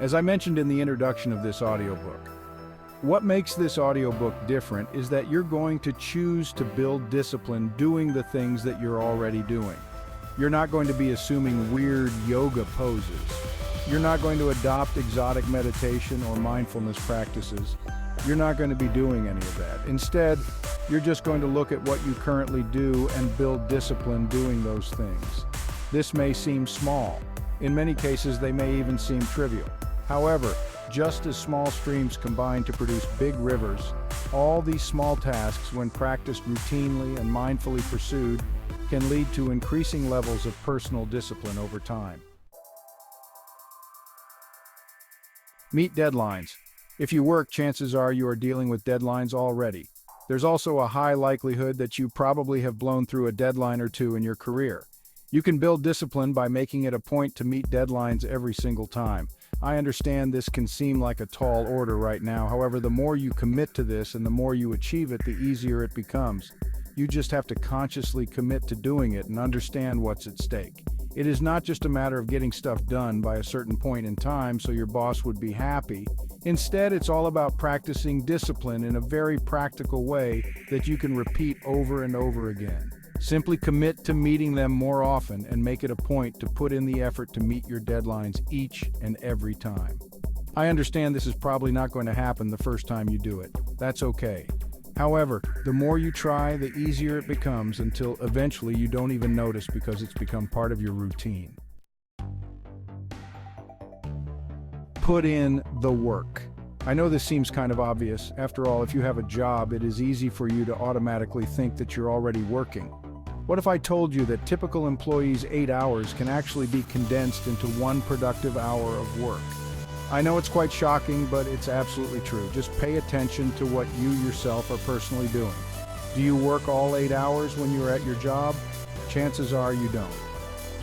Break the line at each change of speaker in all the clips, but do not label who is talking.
As I mentioned in the introduction of this audiobook, what makes this audiobook different is that you're going to choose to build discipline doing the things that you're already doing. You're not going to be assuming weird yoga poses. You're not going to adopt exotic meditation or mindfulness practices. You're not going to be doing any of that. Instead, you're just going to look at what you currently do and build discipline doing those things. This may seem small. In many cases, they may even seem trivial. However, just as small streams combine to produce big rivers, all these small tasks, when practiced routinely and mindfully pursued, can lead to increasing levels of personal discipline over time. Meet deadlines. If you work, chances are you are dealing with deadlines already. There's also a high likelihood that you probably have blown through a deadline or two in your career. You can build discipline by making it a point to meet deadlines every single time. I understand this can seem like a tall order right now. However, the more you commit to this and the more you achieve it, the easier it becomes. You just have to consciously commit to doing it and understand what's at stake. It is not just a matter of getting stuff done by a certain point in time so your boss would be happy. Instead, it's all about practicing discipline in a very practical way that you can repeat over and over again. Simply commit to meeting them more often and make it a point to put in the effort to meet your deadlines each and every time. I understand this is probably not going to happen the first time you do it. That's okay. However, the more you try, the easier it becomes until eventually you don't even notice because it's become part of your routine. Put in the work. I know this seems kind of obvious. After all, if you have a job, it is easy for you to automatically think that you're already working. What if I told you that typical employees' 8 hours can actually be condensed into 1 productive hour of work? I know it's quite shocking, but it's absolutely true. Just pay attention to what you yourself are personally doing. Do you work all 8 hours when you're at your job? Chances are you don't.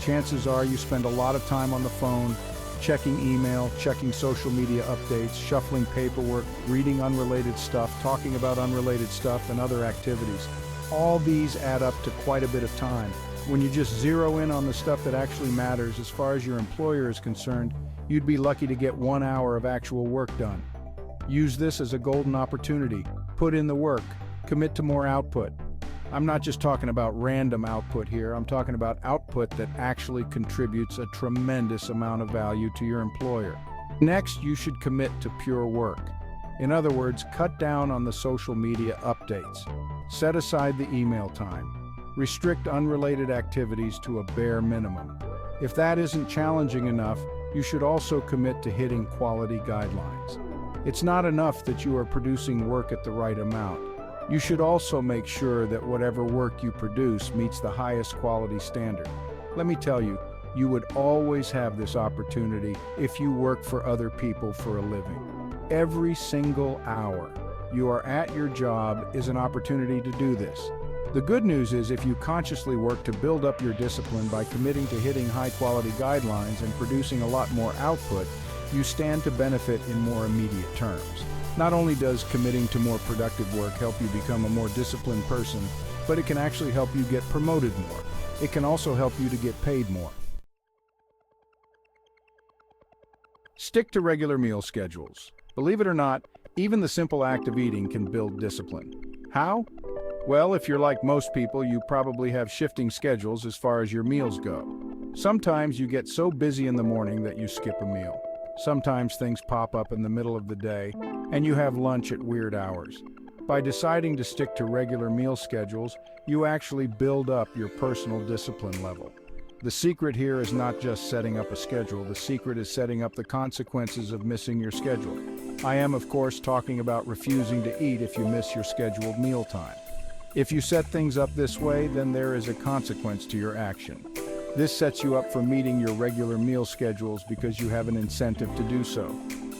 Chances are you spend a lot of time on the phone, checking email, checking social media updates, shuffling paperwork, reading unrelated stuff, talking about unrelated stuff, and other activities. All these add up to quite a bit of time. When you just zero in on the stuff that actually matters as far as your employer is concerned, you'd be lucky to get 1 hour of actual work done. Use this as a golden opportunity. Put in the work. Commit to more output. I'm not just talking about random output here. I'm talking about output that actually contributes a tremendous amount of value to your employer. Next, you should commit to pure work. In other words, cut down on the social media updates. Set aside the email time. Restrict unrelated activities to a bare minimum. If that isn't challenging enough, you should also commit to hitting quality guidelines. It's not enough that you are producing work at the right amount. You should also make sure that whatever work you produce meets the highest quality standard. Let me tell you, you would always have this opportunity if you work for other people for a living. Every single hour you are at your job is an opportunity to do this. The good news is if you consciously work to build up your discipline by committing to hitting high-quality guidelines and producing a lot more output, you stand to benefit in more immediate terms. Not only does committing to more productive work help you become a more disciplined person, but it can actually help you get promoted more. It can also help you to get paid more. Stick to regular meal schedules. Believe it or not, even the simple act of eating can build discipline. How? Well, if you're like most people, you probably have shifting schedules as far as your meals go. Sometimes you get so busy in the morning that you skip a meal. Sometimes things pop up in the middle of the day, and you have lunch at weird hours. By deciding to stick to regular meal schedules, you actually build up your personal discipline level. The secret here is not just setting up a schedule. The secret is setting up the consequences of missing your schedule. I am, of course, talking about refusing to eat if you miss your scheduled mealtime. If you set things up this way, then there is a consequence to your action. This sets you up for meeting your regular meal schedules because you have an incentive to do so.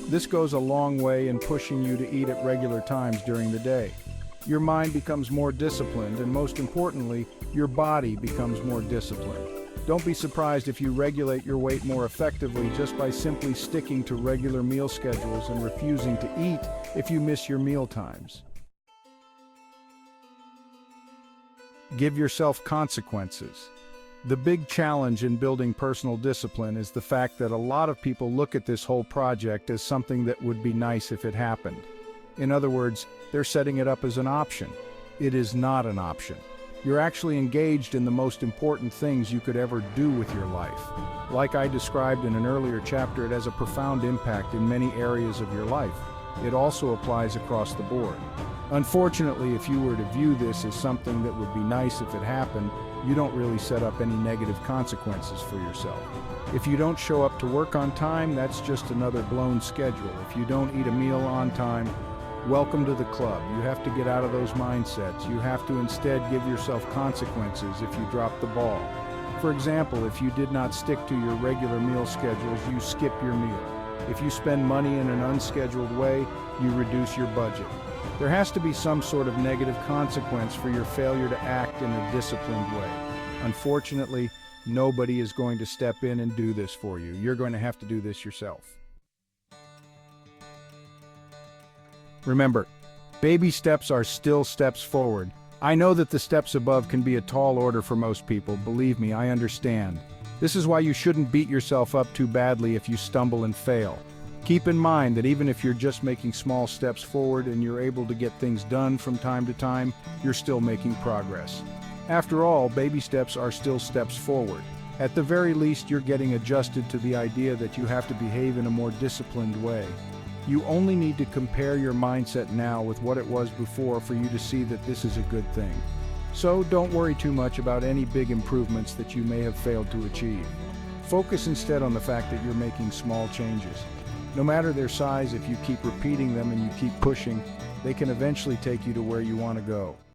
This goes a long way in pushing you to eat at regular times during the day. Your mind becomes more disciplined, and most importantly, your body becomes more disciplined. Don't be surprised if you regulate your weight more effectively just by simply sticking to regular meal schedules and refusing to eat if you miss your meal times. Give yourself consequences. The big challenge in building personal discipline is the fact that a lot of people look at this whole project as something that would be nice if it happened. In other words, they're setting it up as an option. It is not an option. You're actually engaged in the most important things you could ever do with your life. Like I described in an earlier chapter, it has a profound impact in many areas of your life. It also applies across the board. Unfortunately, if you were to view this as something that would be nice if it happened, you don't really set up any negative consequences for yourself. If you don't show up to work on time, that's just another blown schedule. If you don't eat a meal on time, welcome to the club. You have to get out of those mindsets. You have to instead give yourself consequences if you drop the ball. For example, if you did not stick to your regular meal schedules, you skip your meal. If you spend money in an unscheduled way, you reduce your budget. There has to be some sort of negative consequence for your failure to act in a disciplined way. Unfortunately, nobody is going to step in and do this for you. You're going to have to do this yourself. Remember, baby steps are still steps forward. I know that the steps above can be a tall order for most people. Believe me, I understand. This is why you shouldn't beat yourself up too badly if you stumble and fail. Keep in mind that even if you're just making small steps forward and you're able to get things done from time to time, you're still making progress. After all, baby steps are still steps forward. At the very least, you're getting adjusted to the idea that you have to behave in a more disciplined way. You only need to compare your mindset now with what it was before for you to see that this is a good thing. So don't worry too much about any big improvements that you may have failed to achieve. Focus instead on the fact that you're making small changes. No matter their size, if you keep repeating them and you keep pushing, they can eventually take you to where you want to go.